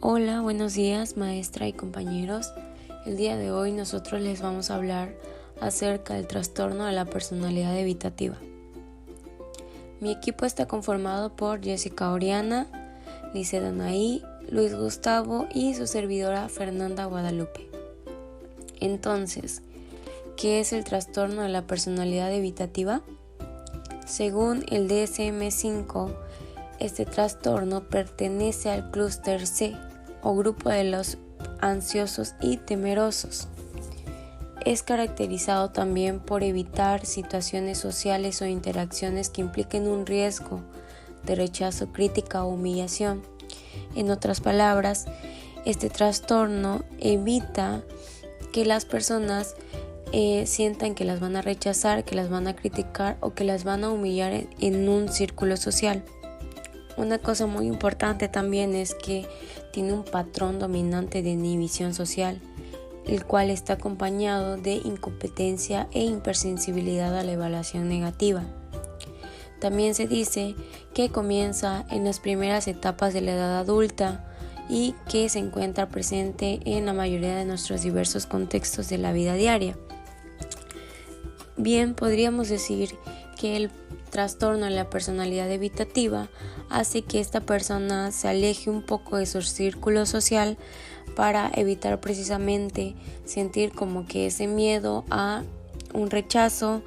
Hola, buenos días maestra y compañeros. El día de hoy nosotros les vamos a hablar acerca del trastorno de la personalidad evitativa. Mi equipo está conformado por Jessica Oriana, Lice Danaí, Luis Gustavo y su servidora Fernanda Guadalupe. Entonces, ¿qué es el trastorno de la personalidad evitativa? Según el DSM-5, este trastorno pertenece al clúster C o grupo de los ansiosos y temerosos. Es caracterizado también por evitar situaciones sociales o interacciones que impliquen un riesgo de rechazo, crítica o humillación. En otras palabras, este trastorno evita que las personas sientan que las van a rechazar, que las van a criticar o que las van a humillar en un círculo social. Una cosa muy importante también es que tiene un patrón dominante de inhibición social, el cual está acompañado de incompetencia e hipersensibilidad a la evaluación negativa. También se dice que comienza en las primeras etapas de la edad adulta y que se encuentra presente en la mayoría de nuestros diversos contextos de la vida diaria. Bien, podríamos decir que el trastorno de la personalidad evitativa hace que esta persona se aleje un poco de su círculo social para evitar precisamente sentir como que ese miedo a un rechazo,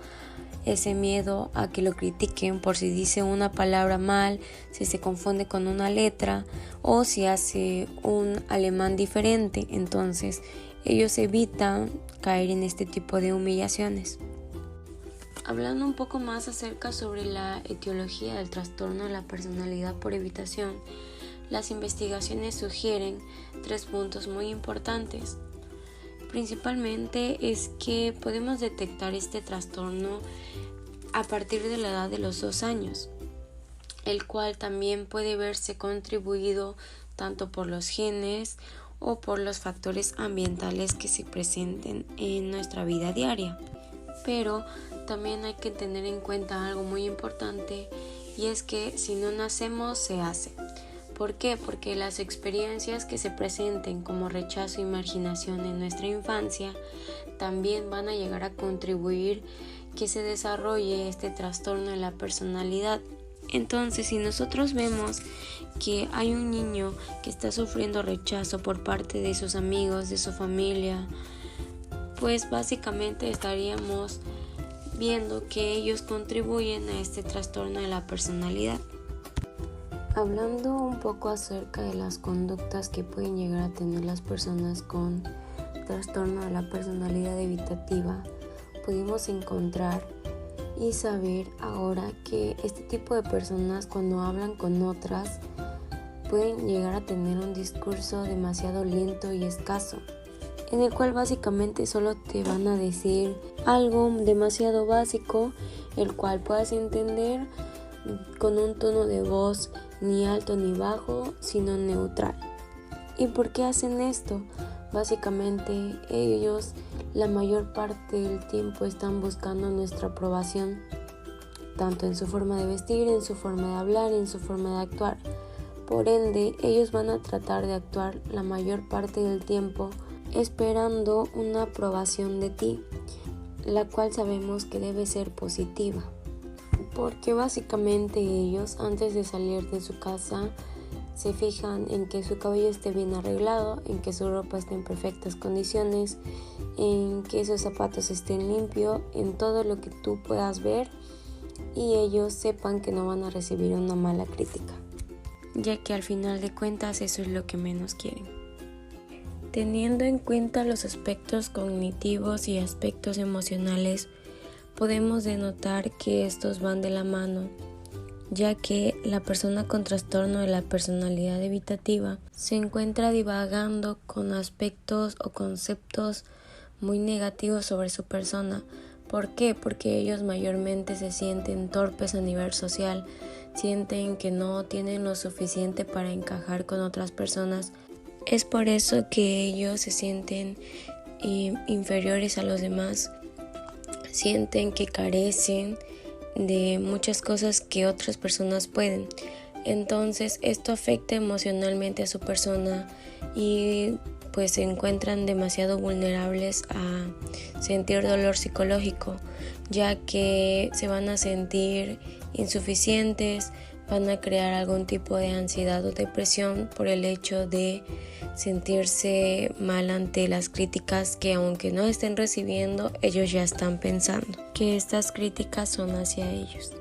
ese miedo a que lo critiquen por si dice una palabra mal, si se confunde con una letra o si hace un alemán diferente. Entonces ellos evitan caer en este tipo de humillaciones. Hablando un poco más acerca sobre la etiología del trastorno de la personalidad por evitación, las investigaciones sugieren 3 puntos muy importantes. Principalmente es que podemos detectar este trastorno a partir de la edad de los 2 años, el cual también puede verse contribuido tanto por los genes o por los factores ambientales que se presenten en nuestra vida diaria. Pero también hay que tener en cuenta algo muy importante, y es que si no nacemos, se hace. ¿Por qué? Porque las experiencias que se presenten como rechazo y marginación en nuestra infancia también van a llegar a contribuir que se desarrolle este trastorno de la personalidad. Entonces, si nosotros vemos que hay un niño que está sufriendo rechazo por parte de sus amigos, de su familia, pues básicamente estaríamos viendo que ellos contribuyen a este trastorno de la personalidad. Hablando un poco acerca de las conductas que pueden llegar a tener las personas con trastorno de la personalidad evitativa, pudimos encontrar y saber ahora que este tipo de personas, cuando hablan con otras, pueden llegar a tener un discurso demasiado lento y escaso, en el cual básicamente solo te van a decir algo demasiado básico, el cual puedas entender con un tono de voz ni alto ni bajo, sino neutral. ¿Y por qué hacen esto? Básicamente ellos la mayor parte del tiempo están buscando nuestra aprobación, tanto en su forma de vestir, en su forma de hablar, en su forma de actuar. Por ende, ellos van a tratar de actuar la mayor parte del tiempo esperando una aprobación de ti, la cual sabemos que debe ser positiva, porque básicamente ellos, antes de salir de su casa, se fijan en que su cabello esté bien arreglado, en que su ropa esté en perfectas condiciones, en que sus zapatos estén limpios, en todo lo que tú puedas ver, y ellos sepan que no van a recibir una mala crítica, ya que al final de cuentas eso es lo que menos quieren. Teniendo en cuenta los aspectos cognitivos y aspectos emocionales, podemos denotar que estos van de la mano, ya que la persona con trastorno de la personalidad evitativa se encuentra divagando con aspectos o conceptos muy negativos sobre su persona. ¿Por qué? Porque ellos mayormente se sienten torpes a nivel social, sienten que no tienen lo suficiente para encajar con otras personas. Es por eso que ellos se sienten inferiores a los demás, sienten que carecen de muchas cosas que otras personas pueden. Entonces esto afecta emocionalmente a su persona y pues se encuentran demasiado vulnerables a sentir dolor psicológico, ya que se van a sentir insuficientes, van a crear algún tipo de ansiedad o depresión por el hecho de sentirse mal ante las críticas que, aunque no estén recibiendo, ellos ya están pensando que estas críticas son hacia ellos.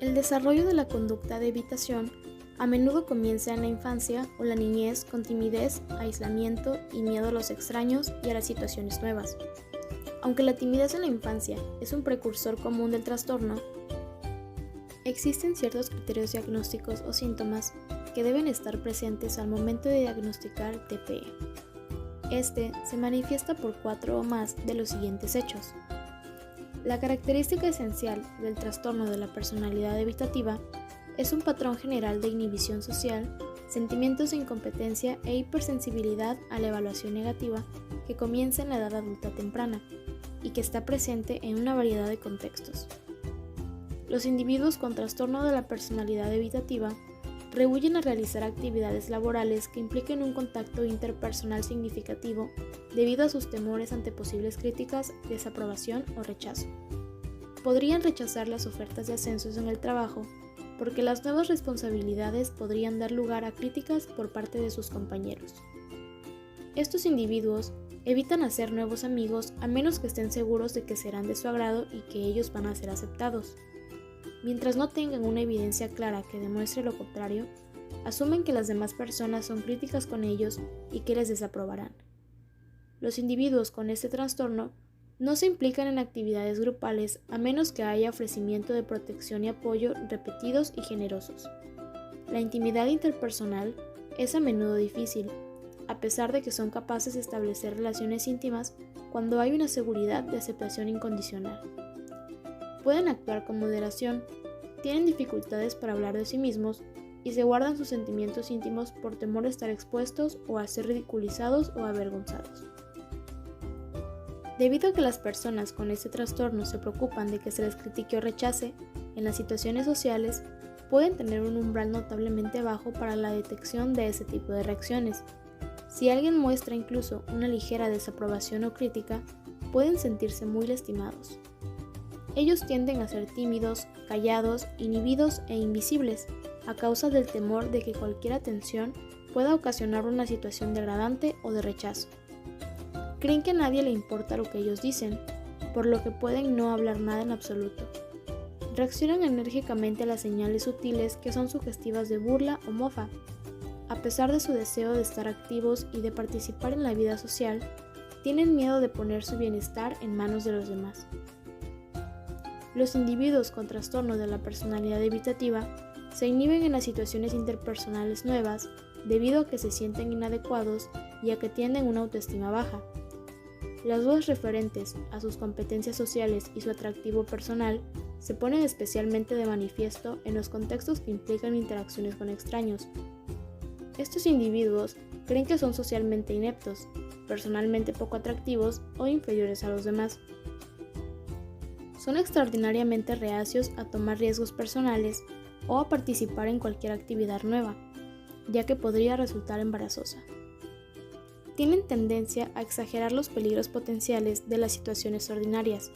El desarrollo de la conducta de evitación a menudo comienza en la infancia o la niñez con timidez, aislamiento y miedo a los extraños y a las situaciones nuevas. Aunque la timidez en la infancia es un precursor común del trastorno, existen ciertos criterios diagnósticos o síntomas que deben estar presentes al momento de diagnosticar TPE. Este se manifiesta por 4 o más de los siguientes hechos. La característica esencial del trastorno de la personalidad evitativa es un patrón general de inhibición social, sentimientos de incompetencia e hipersensibilidad a la evaluación negativa que comienza en la edad adulta temprana y que está presente en una variedad de contextos. Los individuos con trastorno de la personalidad evitativa rehúyen a realizar actividades laborales que impliquen un contacto interpersonal significativo debido a sus temores ante posibles críticas, desaprobación o rechazo. Podrían rechazar las ofertas de ascensos en el trabajo porque las nuevas responsabilidades podrían dar lugar a críticas por parte de sus compañeros. Estos individuos evitan hacer nuevos amigos a menos que estén seguros de que serán de su agrado y que ellos van a ser aceptados. Mientras no tengan una evidencia clara que demuestre lo contrario, asumen que las demás personas son críticas con ellos y que les desaprobarán. Los individuos con este trastorno no se implican en actividades grupales a menos que haya ofrecimiento de protección y apoyo repetidos y generosos. La intimidad interpersonal es a menudo difícil, a pesar de que son capaces de establecer relaciones íntimas cuando hay una seguridad de aceptación incondicional. Pueden actuar con moderación, tienen dificultades para hablar de sí mismos y se guardan sus sentimientos íntimos por temor a estar expuestos o a ser ridiculizados o avergonzados. Debido a que las personas con este trastorno se preocupan de que se les critique o rechace, en las situaciones sociales pueden tener un umbral notablemente bajo para la detección de ese tipo de reacciones. Si alguien muestra incluso una ligera desaprobación o crítica, pueden sentirse muy lastimados. Ellos tienden a ser tímidos, callados, inhibidos e invisibles, a causa del temor de que cualquier atención pueda ocasionar una situación degradante o de rechazo. Creen que a nadie le importa lo que ellos dicen, por lo que pueden no hablar nada en absoluto. Reaccionan enérgicamente a las señales sutiles que son sugestivas de burla o mofa. A pesar de su deseo de estar activos y de participar en la vida social, tienen miedo de poner su bienestar en manos de los demás. Los individuos con trastorno de la personalidad evitativa se inhiben en las situaciones interpersonales nuevas debido a que se sienten inadecuados y a que tienen una autoestima baja. Las dudas referentes a sus competencias sociales y su atractivo personal se ponen especialmente de manifiesto en los contextos que implican interacciones con extraños. Estos individuos creen que son socialmente ineptos, personalmente poco atractivos o inferiores a los demás. Son extraordinariamente reacios a tomar riesgos personales o a participar en cualquier actividad nueva, ya que podría resultar embarazosa. Tienen tendencia a exagerar los peligros potenciales de las situaciones ordinarias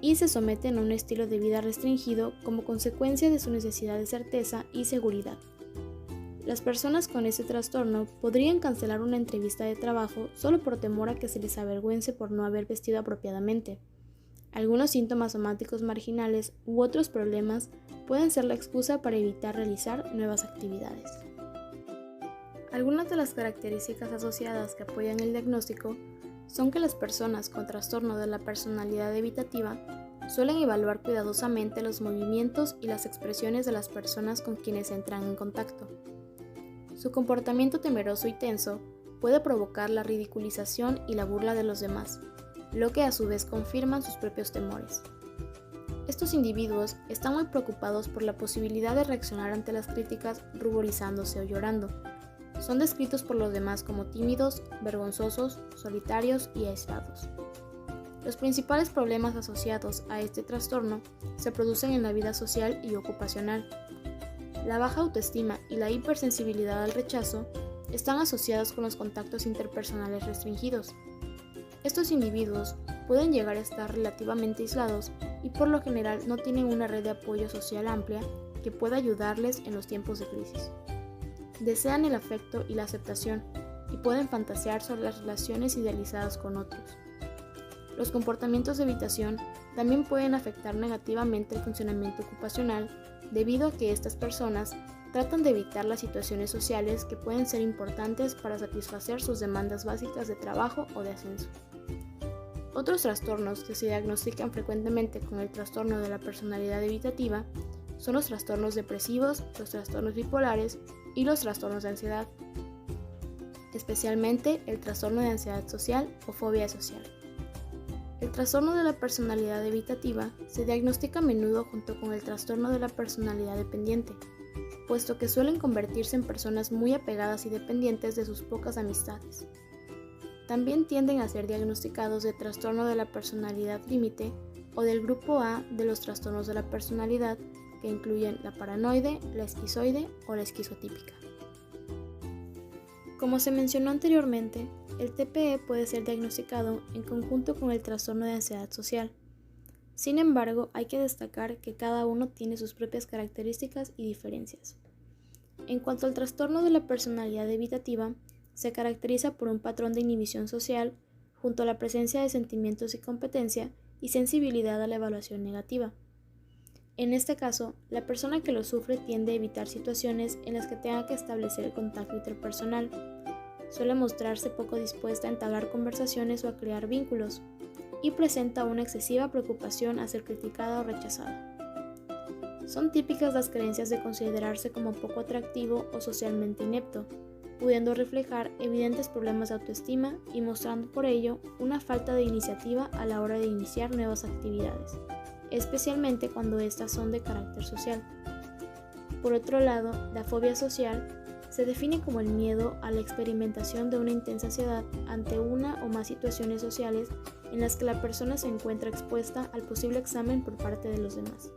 y se someten a un estilo de vida restringido como consecuencia de su necesidad de certeza y seguridad. Las personas con este trastorno podrían cancelar una entrevista de trabajo solo por temor a que se les avergüence por no haber vestido apropiadamente. Algunos síntomas somáticos marginales u otros problemas pueden ser la excusa para evitar realizar nuevas actividades. Algunas de las características asociadas que apoyan el diagnóstico son que las personas con trastorno de la personalidad evitativa suelen evaluar cuidadosamente los movimientos y las expresiones de las personas con quienes entran en contacto. Su comportamiento temeroso y tenso puede provocar la ridiculización y la burla de los demás, lo que a su vez confirman sus propios temores. Estos individuos están muy preocupados por la posibilidad de reaccionar ante las críticas ruborizándose o llorando. Son descritos por los demás como tímidos, vergonzosos, solitarios y aislados. Los principales problemas asociados a este trastorno se producen en la vida social y ocupacional. La baja autoestima y la hipersensibilidad al rechazo están asociadas con los contactos interpersonales restringidos. Estos individuos pueden llegar a estar relativamente aislados y por lo general no tienen una red de apoyo social amplia que pueda ayudarles en los tiempos de crisis. Desean el afecto y la aceptación y pueden fantasear sobre las relaciones idealizadas con otros. Los comportamientos de evitación también pueden afectar negativamente el funcionamiento ocupacional debido a que estas personas tratan de evitar las situaciones sociales que pueden ser importantes para satisfacer sus demandas básicas de trabajo o de ascenso. Otros trastornos que se diagnostican frecuentemente con el trastorno de la personalidad evitativa son los trastornos depresivos, los trastornos bipolares y los trastornos de ansiedad, especialmente el trastorno de ansiedad social o fobia social. El trastorno de la personalidad evitativa se diagnostica a menudo junto con el trastorno de la personalidad dependiente, puesto que suelen convertirse en personas muy apegadas y dependientes de sus pocas amistades. También tienden a ser diagnosticados de trastorno de la personalidad límite o del grupo A de los trastornos de la personalidad, que incluyen la paranoide, la esquizoide o la esquizotípica. Como se mencionó anteriormente, el TPE puede ser diagnosticado en conjunto con el trastorno de ansiedad social. Sin embargo, hay que destacar que cada uno tiene sus propias características y diferencias. En cuanto al trastorno de la personalidad evitativa, se caracteriza por un patrón de inhibición social, junto a la presencia de sentimientos de competencia y sensibilidad a la evaluación negativa. En este caso, la persona que lo sufre tiende a evitar situaciones en las que tenga que establecer el contacto interpersonal. Suele mostrarse poco dispuesta a entablar conversaciones o a crear vínculos, y presenta una excesiva preocupación a ser criticada o rechazada. Son típicas las creencias de considerarse como poco atractivo o socialmente inepto, pudiendo reflejar evidentes problemas de autoestima y mostrando por ello una falta de iniciativa a la hora de iniciar nuevas actividades, especialmente cuando éstas son de carácter social. Por otro lado, la fobia social se define como el miedo a la experimentación de una intensa ansiedad ante una o más situaciones sociales en las que la persona se encuentra expuesta al posible examen por parte de los demás.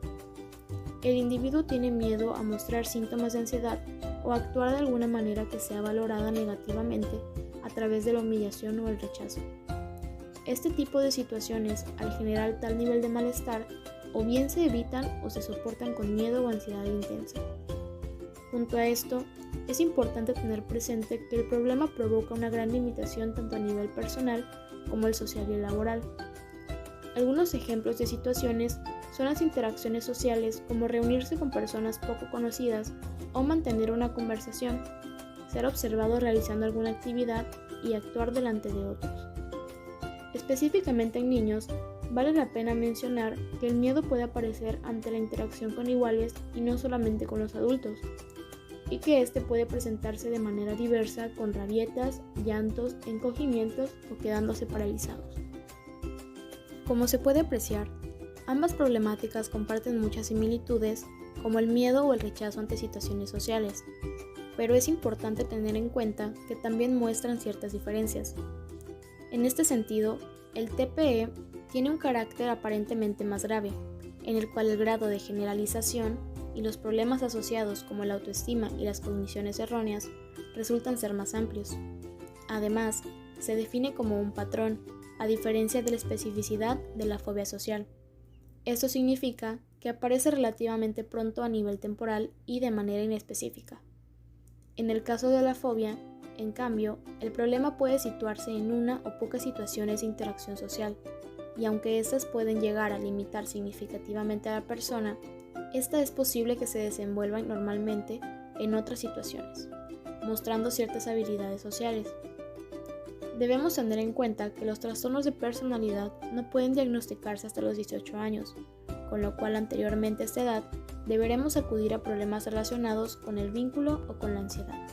El individuo tiene miedo a mostrar síntomas de ansiedad o actuar de alguna manera que sea valorada negativamente a través de la humillación o el rechazo. Este tipo de situaciones, al generar tal nivel de malestar, o bien se evitan o se soportan con miedo o ansiedad intensa. Junto a esto, es importante tener presente que el problema provoca una gran limitación tanto a nivel personal como el social y el laboral. Algunos ejemplos de situaciones son las interacciones sociales, como reunirse con personas poco conocidas o mantener una conversación, ser observado realizando alguna actividad y actuar delante de otros. Específicamente en niños, vale la pena mencionar que el miedo puede aparecer ante la interacción con iguales y no solamente con los adultos, y que este puede presentarse de manera diversa con rabietas, llantos, encogimientos o quedándose paralizados. Como se puede apreciar, ambas problemáticas comparten muchas similitudes, como el miedo o el rechazo ante situaciones sociales, pero es importante tener en cuenta que también muestran ciertas diferencias. En este sentido, el TPE tiene un carácter aparentemente más grave, en el cual el grado de generalización y los problemas asociados como la autoestima y las cogniciones erróneas resultan ser más amplios. Además, se define como un patrón, a diferencia de la especificidad de la fobia social. Esto significa que aparece relativamente pronto a nivel temporal y de manera inespecífica. En el caso de la fobia, en cambio, el problema puede situarse en una o pocas situaciones de interacción social, y aunque estas pueden llegar a limitar significativamente a la persona, esta es posible que se desenvuelvan normalmente en otras situaciones, mostrando ciertas habilidades sociales. Debemos tener en cuenta que los trastornos de personalidad no pueden diagnosticarse hasta los 18 años, con lo cual anteriormente a esta edad deberemos acudir a problemas relacionados con el vínculo o con la ansiedad.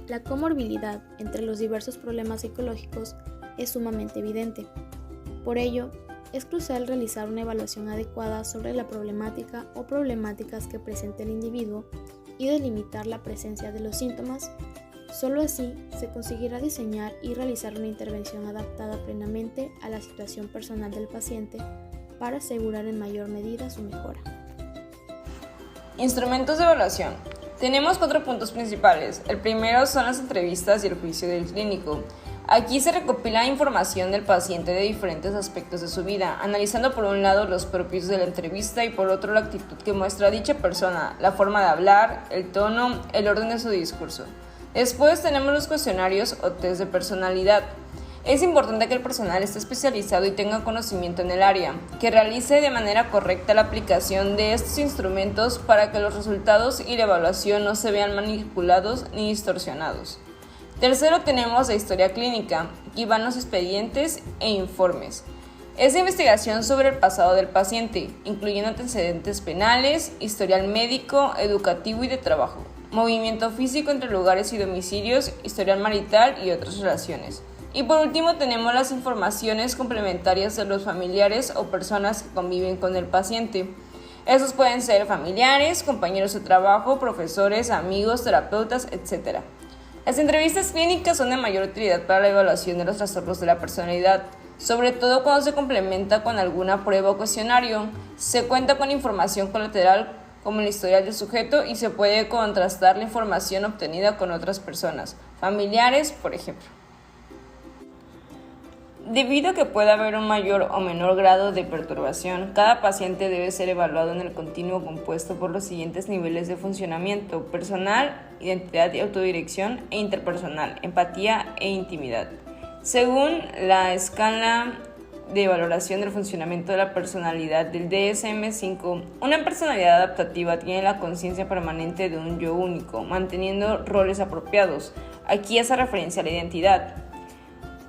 La comorbilidad entre los diversos problemas psicológicos es sumamente evidente. Por ello, es crucial realizar una evaluación adecuada sobre la problemática o problemáticas que presenta el individuo y delimitar la presencia de los síntomas. Solo así se conseguirá diseñar y realizar una intervención adaptada plenamente a la situación personal del paciente para asegurar en mayor medida su mejora. Instrumentos de evaluación. Tenemos 4 puntos principales. El primero son las entrevistas y el juicio del clínico. Aquí se recopila información del paciente de diferentes aspectos de su vida, analizando por un lado los propios de la entrevista y por otro la actitud que muestra dicha persona, la forma de hablar, el tono, el orden de su discurso. Después tenemos los cuestionarios o test de personalidad. Es importante que el personal esté especializado y tenga conocimiento en el área, que realice de manera correcta la aplicación de estos instrumentos para que los resultados y la evaluación no se vean manipulados ni distorsionados. Tercero tenemos la historia clínica. Aquí van los expedientes e informes. Es investigación sobre el pasado del paciente, incluyendo antecedentes penales, historial médico, educativo y de trabajo, movimiento físico entre lugares y domicilios, historial marital y otras relaciones. Y por último tenemos las informaciones complementarias de los familiares o personas que conviven con el paciente. Esos pueden ser familiares, compañeros de trabajo, profesores, amigos, terapeutas, etc. Las entrevistas clínicas son de mayor utilidad para la evaluación de los trastornos de la personalidad, sobre todo cuando se complementa con alguna prueba o cuestionario. Se cuenta con información colateral como el historial del sujeto y se puede contrastar la información obtenida con otras personas, familiares, por ejemplo. Debido a que puede haber un mayor o menor grado de perturbación, cada paciente debe ser evaluado en el continuo compuesto por los siguientes niveles de funcionamiento: personal, identidad y autodirección, e interpersonal, empatía e intimidad. Según la escala de valoración del funcionamiento de la personalidad del DSM-5, una personalidad adaptativa tiene la conciencia permanente de un yo único, manteniendo roles apropiados. Aquí hace referencia a la identidad.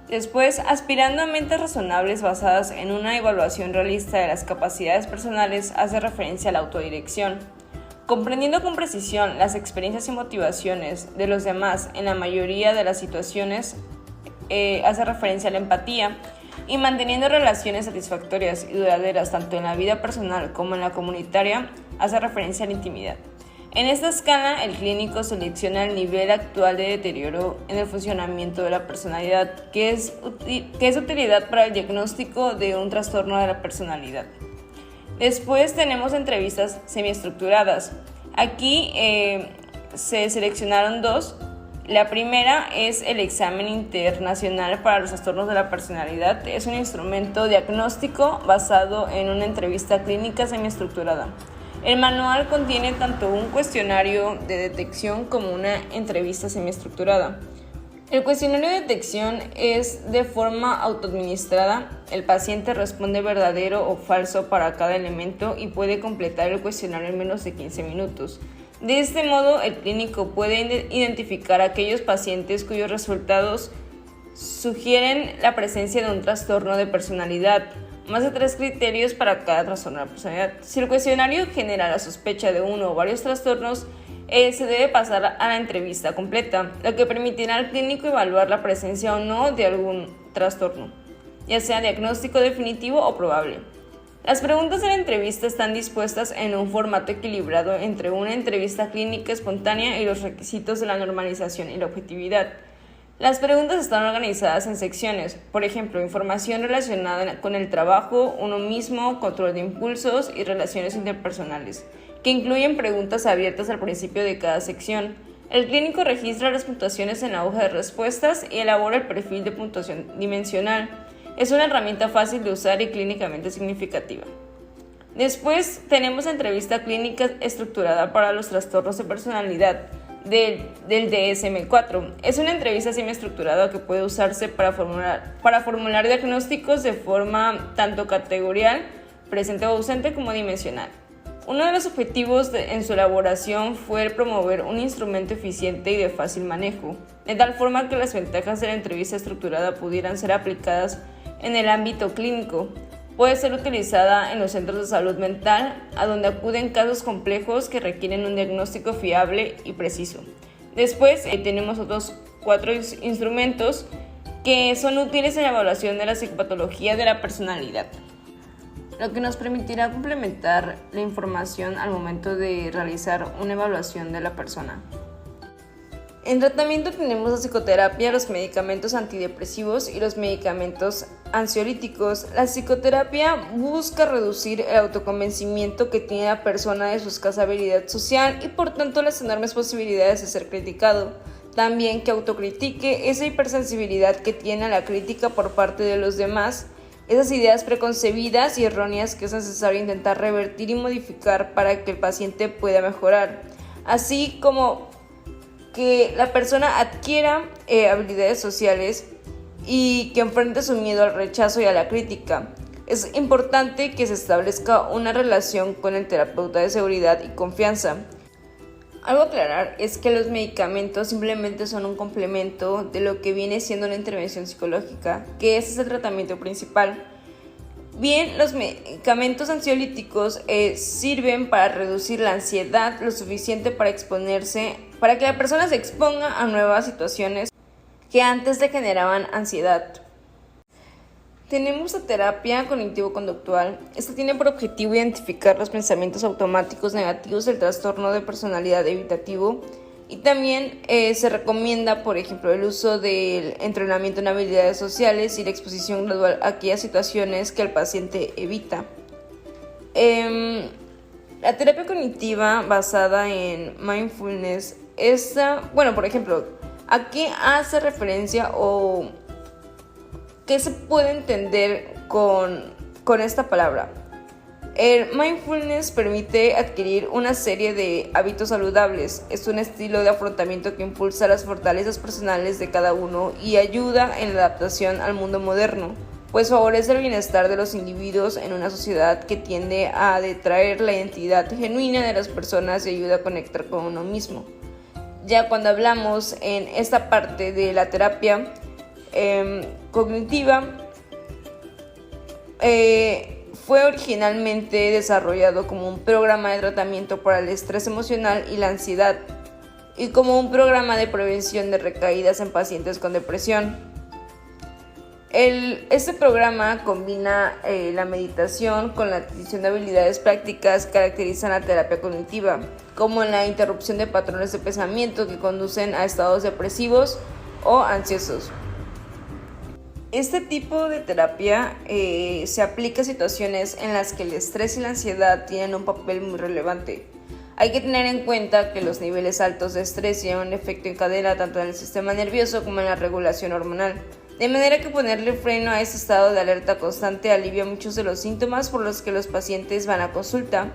Después, aspirando a mentes razonables basadas en una evaluación realista de las capacidades personales, hace referencia a la autodirección. Comprendiendo con precisión las experiencias y motivaciones de los demás en la mayoría de las situaciones, hace referencia a la empatía. Y manteniendo relaciones satisfactorias y duraderas tanto en la vida personal como en la comunitaria, hace referencia a la intimidad. En esta escala, el clínico selecciona el nivel actual de deterioro en el funcionamiento de la personalidad, que es utilidad para el diagnóstico de un trastorno de la personalidad. Después tenemos entrevistas semiestructuradas. Aquí se seleccionaron 2. La primera es el examen internacional para los trastornos de la personalidad. Es un instrumento diagnóstico basado en una entrevista clínica semiestructurada. El manual contiene tanto un cuestionario de detección como una entrevista semiestructurada. El cuestionario de detección es de forma autoadministrada. El paciente responde verdadero o falso para cada elemento y puede completar el cuestionario en menos de 15 minutos. De este modo, el clínico puede identificar a aquellos pacientes cuyos resultados sugieren la presencia de un trastorno de personalidad. Más de 3 criterios para cada trastorno de la personalidad. Si el cuestionario genera la sospecha de uno o varios trastornos, se debe pasar a la entrevista completa, lo que permitirá al clínico evaluar la presencia o no de algún trastorno, ya sea diagnóstico definitivo o probable. Las preguntas de la entrevista están dispuestas en un formato equilibrado entre una entrevista clínica espontánea y los requisitos de la normalización y la objetividad. Las preguntas están organizadas en secciones, por ejemplo, información relacionada con el trabajo, uno mismo, control de impulsos y relaciones interpersonales, que incluyen preguntas abiertas al principio de cada sección. El clínico registra las puntuaciones en la hoja de respuestas y elabora el perfil de puntuación dimensional. Es una herramienta fácil de usar y clínicamente significativa. Después tenemos la entrevista clínica estructurada para los trastornos de personalidad del DSM-4. Es una entrevista semiestructurada que puede usarse para formular diagnósticos de forma tanto categorial, presente o ausente, como dimensional. Uno de los objetivos en su elaboración fue el promover un instrumento eficiente y de fácil manejo, de tal forma que las ventajas de la entrevista estructurada pudieran ser aplicadas en el ámbito clínico. Puede ser utilizada en los centros de salud mental, a donde acuden casos complejos que requieren un diagnóstico fiable y preciso. Después tenemos otros 4 instrumentos que son útiles en la evaluación de la psicopatología de la personalidad, lo que nos permitirá complementar la información al momento de realizar una evaluación de la persona. En tratamiento tenemos la psicoterapia, los medicamentos antidepresivos y los medicamentos ansiolíticos. La psicoterapia busca reducir el autoconvencimiento que tiene la persona de su escasa habilidad social y por tanto las enormes posibilidades de ser criticado. También que autocritique esa hipersensibilidad que tiene a la crítica por parte de los demás, esas ideas preconcebidas y erróneas que es necesario intentar revertir y modificar para que el paciente pueda mejorar, así como que la persona adquiera habilidades sociales y que enfrente su miedo al rechazo y a la crítica. Es importante que se establezca una relación con el terapeuta de seguridad y confianza. Algo a aclarar es que los medicamentos simplemente son un complemento de lo que viene siendo una intervención psicológica, que ese es el tratamiento principal. Bien, los medicamentos ansiolíticos sirven para reducir la ansiedad lo suficiente para que la persona se exponga a nuevas situaciones que antes le generaban ansiedad. Tenemos la terapia cognitivo-conductual. Esta tiene por objetivo identificar los pensamientos automáticos negativos del trastorno de personalidad evitativo y también se recomienda, por ejemplo, el uso del entrenamiento en habilidades sociales y la exposición gradual a aquellas situaciones que el paciente evita. La terapia cognitiva basada en mindfulness, por ejemplo, ¿a qué hace referencia o qué se puede entender con esta palabra? El mindfulness permite adquirir una serie de hábitos saludables. Es un estilo de afrontamiento que impulsa las fortalezas personales de cada uno y ayuda en la adaptación al mundo moderno, pues favorece el bienestar de los individuos en una sociedad que tiende a detraer la identidad genuina de las personas y ayuda a conectar con uno mismo. Ya cuando hablamos en esta parte de la terapia cognitiva, fue originalmente desarrollado como un programa de tratamiento para el estrés emocional y la ansiedad, y como un programa de prevención de recaídas en pacientes con depresión. Este programa combina la meditación con la adquisición de habilidades prácticas que caracterizan la terapia cognitiva, como la interrupción de patrones de pensamiento que conducen a estados depresivos o ansiosos. Este tipo de terapia se aplica a situaciones en las que el estrés y la ansiedad tienen un papel muy relevante. Hay que tener en cuenta que los niveles altos de estrés tienen un efecto en cadena tanto en el sistema nervioso como en la regulación hormonal, de manera que ponerle freno a ese estado de alerta constante alivia muchos de los síntomas por los que los pacientes van a consulta.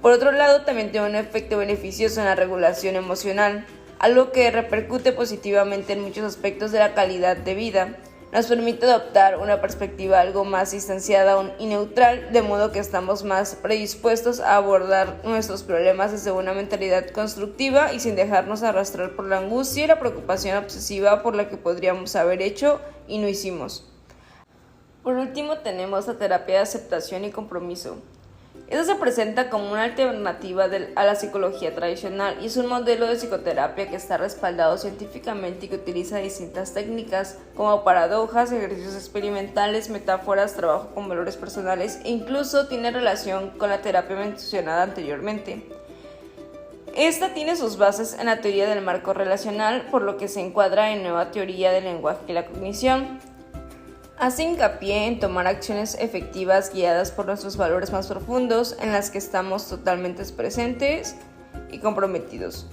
Por otro lado, también tiene un efecto beneficioso en la regulación emocional, algo que repercute positivamente en muchos aspectos de la calidad de vida. Nos permite adoptar una perspectiva algo más distanciada y neutral, de modo que estamos más predispuestos a abordar nuestros problemas desde una mentalidad constructiva y sin dejarnos arrastrar por la angustia y la preocupación obsesiva por la que podríamos haber hecho y no hicimos. Por último, tenemos la terapia de aceptación y compromiso. Esta se presenta como una alternativa a la psicología tradicional y es un modelo de psicoterapia que está respaldado científicamente y que utiliza distintas técnicas como paradojas, ejercicios experimentales, metáforas, trabajo con valores personales e incluso tiene relación con la terapia mencionada anteriormente. Esta tiene sus bases en la teoría del marco relacional, por lo que se encuadra en nueva teoría del lenguaje y la cognición. Hace hincapié en tomar acciones efectivas guiadas por nuestros valores más profundos, en las que estamos totalmente presentes y comprometidos.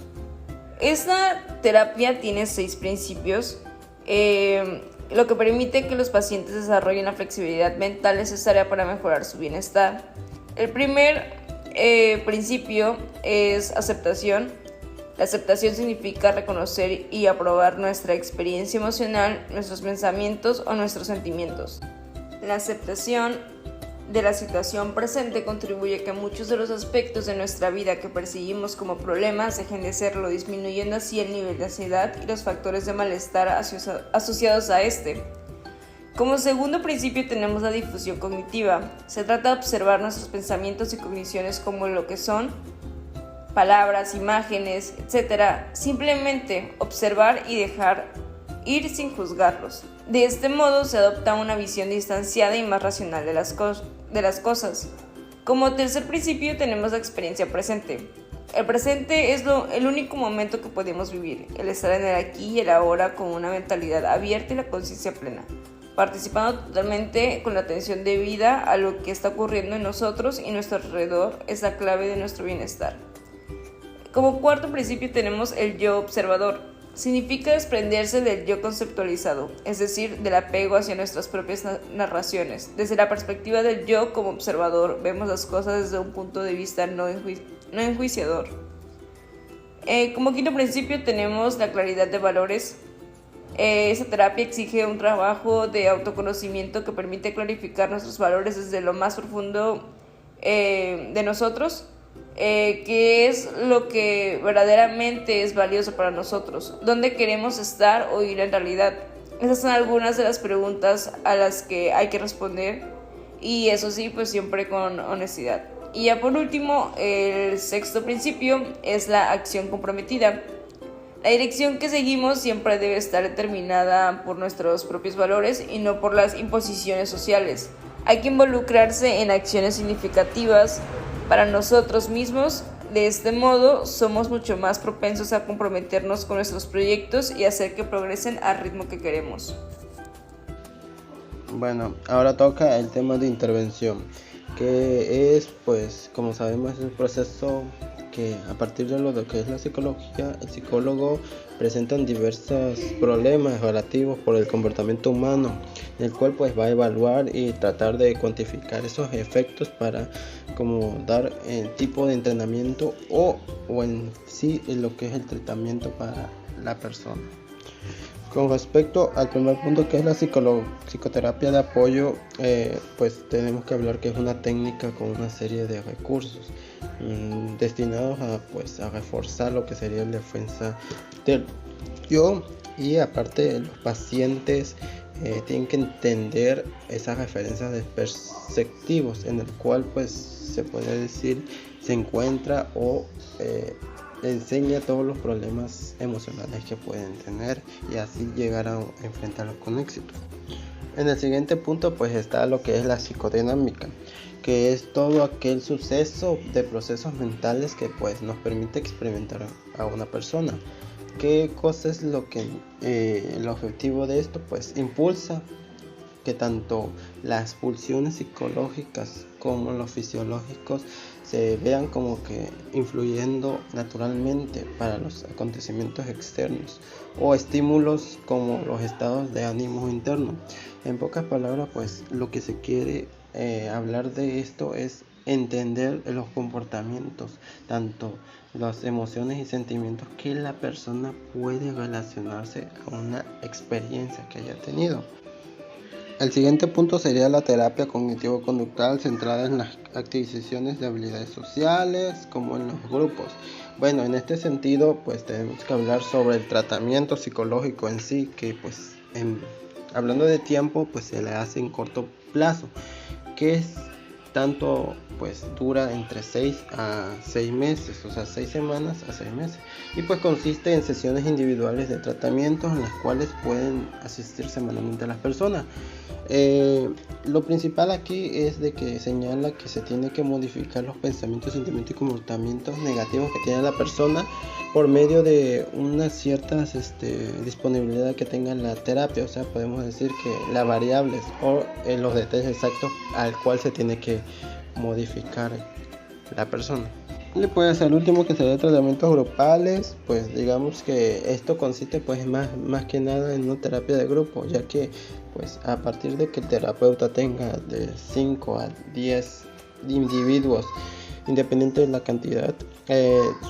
Esta terapia tiene 6 principios, lo que permite que los pacientes desarrollen la flexibilidad mental necesaria para mejorar su bienestar. El primer principio es aceptación. La aceptación significa reconocer y aprobar nuestra experiencia emocional, nuestros pensamientos o nuestros sentimientos. La aceptación de la situación presente contribuye a que muchos de los aspectos de nuestra vida que percibimos como problemas dejen de serlo, disminuyendo así el nivel de ansiedad y los factores de malestar asociados a este. Como segundo principio tenemos la difusión cognitiva. Se trata de observar nuestros pensamientos y cogniciones como lo que son, palabras, imágenes, etc. Simplemente observar y dejar ir sin juzgarlos. De este modo se adopta una visión distanciada y más racional de las cosas. Como tercer principio tenemos la experiencia presente. El presente es el único momento que podemos vivir, el estar en el aquí y el ahora con una mentalidad abierta y la conciencia plena, participando totalmente con la atención debida a lo que está ocurriendo en nosotros y nuestro alrededor es la clave de nuestro bienestar. Como cuarto principio tenemos el yo observador. Significa desprenderse del yo conceptualizado, es decir, del apego hacia nuestras propias narraciones. Desde la perspectiva del yo como observador, vemos las cosas desde un punto de vista no enjuiciador. Como quinto principio tenemos la claridad de valores. Esta terapia exige un trabajo de autoconocimiento que permite clarificar nuestros valores desde lo más profundo de nosotros. ¿Qué es lo que verdaderamente es valioso para nosotros? ¿Dónde queremos estar o ir en realidad? Esas son algunas de las preguntas a las que hay que responder, y eso sí, pues siempre con honestidad. Y ya por último, el sexto principio es la acción comprometida. La dirección que seguimos siempre debe estar determinada por nuestros propios valores y no por las imposiciones sociales. Hay que involucrarse en acciones significativas para nosotros mismos. De este modo, somos mucho más propensos a comprometernos con nuestros proyectos y hacer que progresen al ritmo que queremos. Bueno, ahora toca el tema de intervención, que es, pues, como sabemos, es un proceso que a partir de lo que es la psicología, el psicólogo presenta diversos problemas relativos por el comportamiento humano, el cual pues va a evaluar y tratar de cuantificar esos efectos para como dar el tipo de entrenamiento o en sí lo que es el tratamiento para la persona. Con respecto al primer punto, que es la psicoterapia de apoyo, pues tenemos que hablar que es una técnica con una serie de recursos destinados a reforzar lo que sería la defensa del yo, y aparte los pacientes tienen que entender esas referencias de perspectivos en el cual pues se puede decir se encuentra o enseña todos los problemas emocionales que pueden tener y así llegar a enfrentarlos con éxito. En el siguiente punto pues está lo que es la psicodinámica, que es todo aquel suceso de procesos mentales que pues nos permite experimentar a una persona. ¿Qué cosa es lo que el objetivo de esto? Pues impulsa que tanto las pulsiones psicológicas como los fisiológicos se vean como que influyendo naturalmente para los acontecimientos externos o estímulos como los estados de ánimo interno. En pocas palabras, pues lo que se quiere hablar de esto es entender los comportamientos, tanto las emociones y sentimientos que la persona puede relacionarse a una experiencia que haya tenido. El siguiente punto sería la terapia cognitivo-conductual centrada en las adquisiciones de habilidades sociales como en los grupos. Bueno, en este sentido pues tenemos que hablar sobre el tratamiento psicológico en sí, que pues hablando de tiempo pues se le hace en corto plazo, que es tanto pues dura entre 6 a 6 meses, o sea 6 semanas a 6 meses, y pues consiste en sesiones individuales de tratamiento en las cuales pueden asistir semanalmente a las personas. Lo principal aquí es de que señala que se tiene que modificar los pensamientos, sentimientos y comportamientos negativos que tiene la persona por medio de una cierta disponibilidad que tenga la terapia. O sea, podemos decir que las variables o los detalles exactos al cual se tiene que modificar la persona. Y pues el último, que sería tratamientos grupales, pues digamos que esto consiste pues más que nada en una terapia de grupo, ya que pues a partir de que el terapeuta tenga de 5 a 10 individuos, independiente de la cantidad,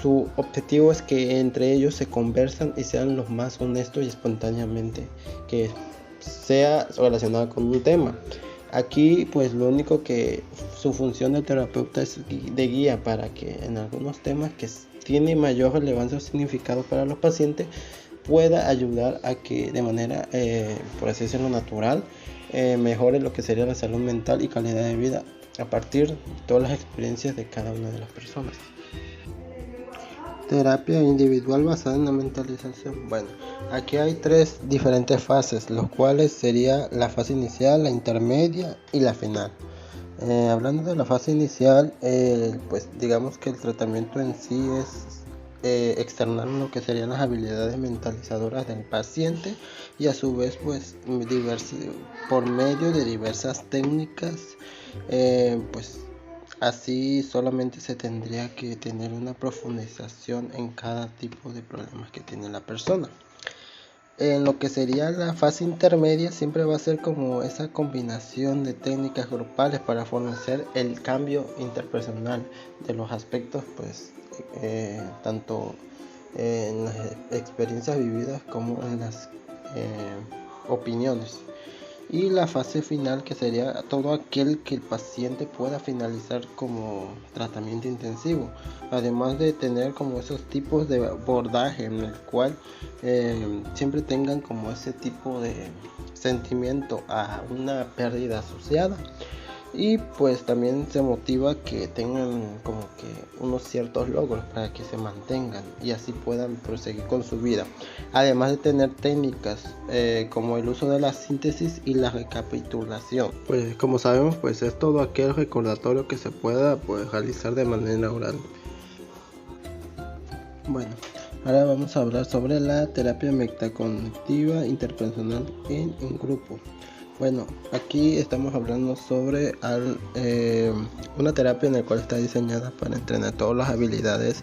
su objetivo es que entre ellos se conversan y sean los más honestos y espontáneamente, que sea relacionado con un tema. Aquí pues lo único que su función de terapeuta es de guía para que en algunos temas que tiene mayor relevancia o significado para los pacientes pueda ayudar a que de manera, por así decirlo, natural, mejore lo que sería la salud mental y calidad de vida a partir de todas las experiencias de cada una de las personas. Terapia individual basada en la mentalización. Bueno, aquí hay 3 diferentes fases, los cuales sería la fase inicial, la intermedia y la final. Hablando de la fase inicial, pues digamos que el tratamiento en sí es externar lo que serían las habilidades mentalizadoras del paciente y a su vez pues por medio de diversas técnicas, pues así solamente se tendría que tener una profundización en cada tipo de problemas que tiene la persona. En lo que sería la fase intermedia siempre va a ser como esa combinación de técnicas grupales para fornecer el cambio interpersonal de los aspectos, pues tanto en las experiencias vividas como en las opiniones. Y la fase final, que sería todo aquel que el paciente pueda finalizar como tratamiento intensivo, además de tener como esos tipos de abordaje en el cual siempre tengan como ese tipo de sentimiento a una pérdida asociada. Y pues también se motiva que tengan como que unos ciertos logros para que se mantengan y así puedan proseguir con su vida. Además de tener técnicas como el uso de la síntesis y la recapitulación. Pues como sabemos, pues es todo aquel recordatorio que se pueda pues realizar de manera oral. Bueno, ahora vamos a hablar sobre la terapia metacognitiva interpersonal en un grupo. Bueno, aquí estamos hablando sobre una terapia en la cual está diseñada para entrenar todas las habilidades,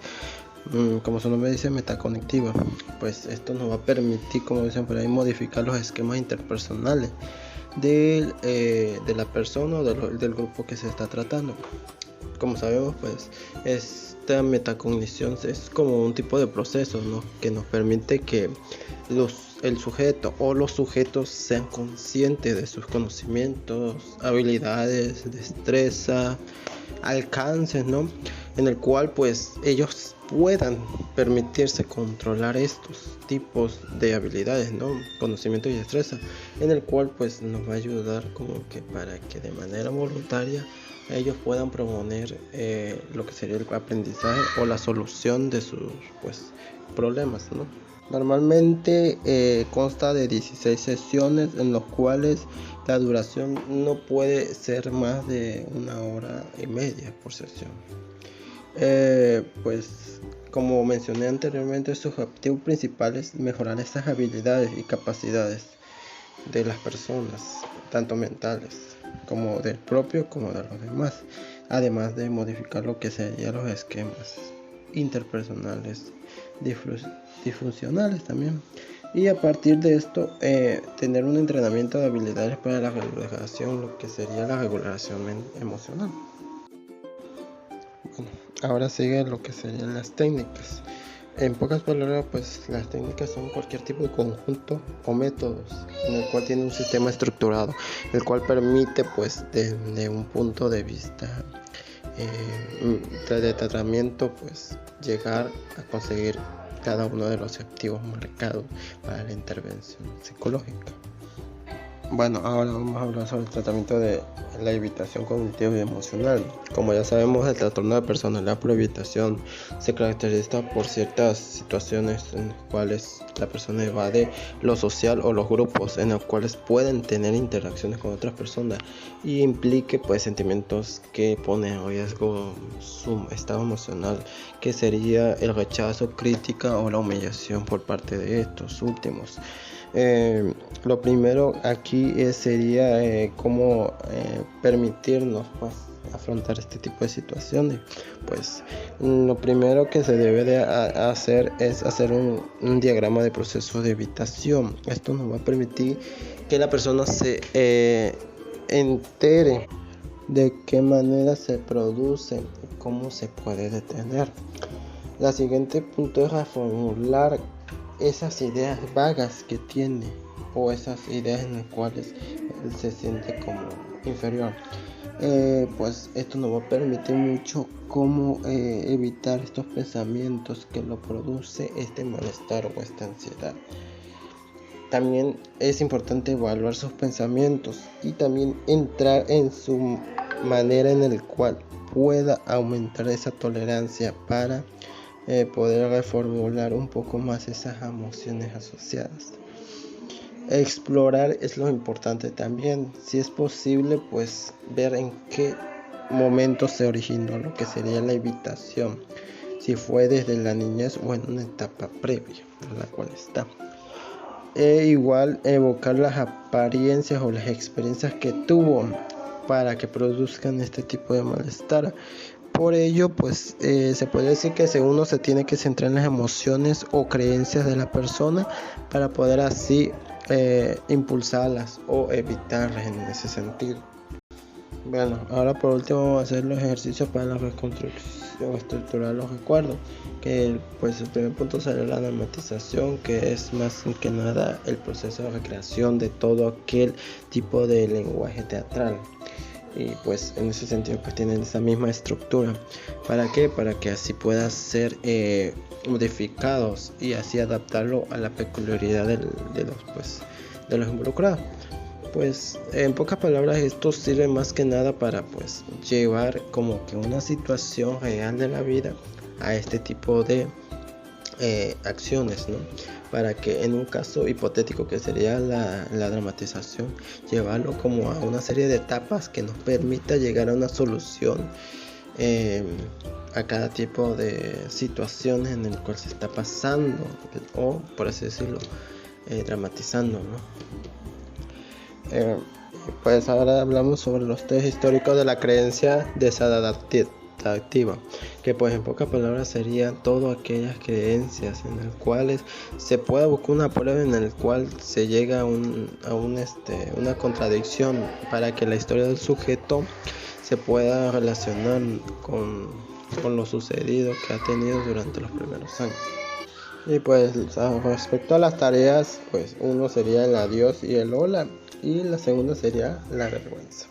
como su nombre dice, metacognitiva. Pues esto nos va a permitir, como dicen por ahí, modificar los esquemas interpersonales de la persona o del grupo que se está tratando. Como sabemos, pues esta metacognición es como un tipo de proceso, ¿no?, que nos permite que el sujeto o los sujetos sean conscientes de sus conocimientos, habilidades, destreza, alcances, ¿no?, en el cual pues ellos puedan permitirse controlar estos tipos de habilidades, ¿no?, conocimiento y destreza, en el cual pues nos va a ayudar como que para que de manera voluntaria ellos puedan proponer lo que sería el aprendizaje o la solución de sus pues problemas, ¿no? Normalmente consta de 16 sesiones en las cuales la duración no puede ser más de 1 hora y media por sesión. Pues como mencioné anteriormente, su objetivo principal es mejorar estas habilidades y capacidades de las personas, tanto mentales como del propio como de los demás, además de modificar lo que serían los esquemas interpersonales disfuncionales también, y a partir de esto tener un entrenamiento de habilidades para la regulación, lo que sería la regulación emocional. Bueno, ahora sigue lo que serían las técnicas. En pocas palabras, pues las técnicas son cualquier tipo de conjunto o métodos en el cual tiene un sistema estructurado, el cual permite pues desde un punto de vista de tratamiento pues llegar a conseguir cada uno de los objetivos marcados para la intervención psicológica. Bueno, ahora vamos a hablar sobre el tratamiento de la evitación cognitiva y emocional. Como ya sabemos, el trastorno de personalidad por evitación se caracteriza por ciertas situaciones en las cuales la persona evade lo social o los grupos en los cuales pueden tener interacciones con otras personas y implique pues sentimientos que ponen en riesgo su estado emocional, que sería el rechazo, crítica o la humillación por parte de estos últimos. Lo primero aquí sería cómo permitirnos pues afrontar este tipo de situaciones. Pues lo primero que se debe de hacer es hacer un diagrama de proceso de evitación. Esto nos va a permitir que la persona se entere de qué manera se produce y cómo se puede detener. La siguiente punto es reformular esas ideas vagas que tiene o esas ideas en las cuales él se siente como inferior. Pues esto nos va a permitir mucho cómo evitar estos pensamientos que lo produce este malestar o esta ansiedad. También es importante evaluar sus pensamientos y también entrar en su manera en el cual pueda aumentar esa tolerancia para poder reformular un poco más esas emociones asociadas. Explorar es lo importante también. Si es posible, pues ver en qué momento se originó lo que sería la evitación, si fue desde la niñez o en una etapa previa a la cual está. Igual evocar las apariencias o las experiencias que tuvo para que produzcan este tipo de malestar. Por ello, pues se puede decir que uno se tiene que centrar en las emociones o creencias de la persona para poder así impulsarlas o evitarlas en ese sentido. Bueno, ahora por último vamos a hacer los ejercicios para la reconstrucción estructural de los recuerdos, que pues el primer punto sería la dramatización, que es más que nada el proceso de recreación de todo aquel tipo de lenguaje teatral. Y pues en ese sentido pues tienen esa misma estructura. ¿Para qué? Para que así pueda ser modificados y así adaptarlo a la peculiaridad de los involucrados. Pues en pocas palabras esto sirve más que nada para pues llevar como que una situación real de la vida a este tipo de acciones, ¿no? Para que en un caso hipotético que sería la dramatización, llevarlo como a una serie de etapas que nos permita llegar a una solución a cada tipo de situaciones en el cual se está pasando o por así decirlo dramatizando, ¿no? Pues ahora hablamos sobre los test históricos de la creencia desadaptativa, que pues en pocas palabras serían todas aquellas creencias en las cuales se puede buscar una prueba en el cual se llega a una contradicción para que la historia del sujeto se pueda relacionar con lo sucedido que ha tenido durante los primeros años. Y pues respecto a las tareas, pues uno sería el adiós y el hola, y la segunda sería la vergüenza.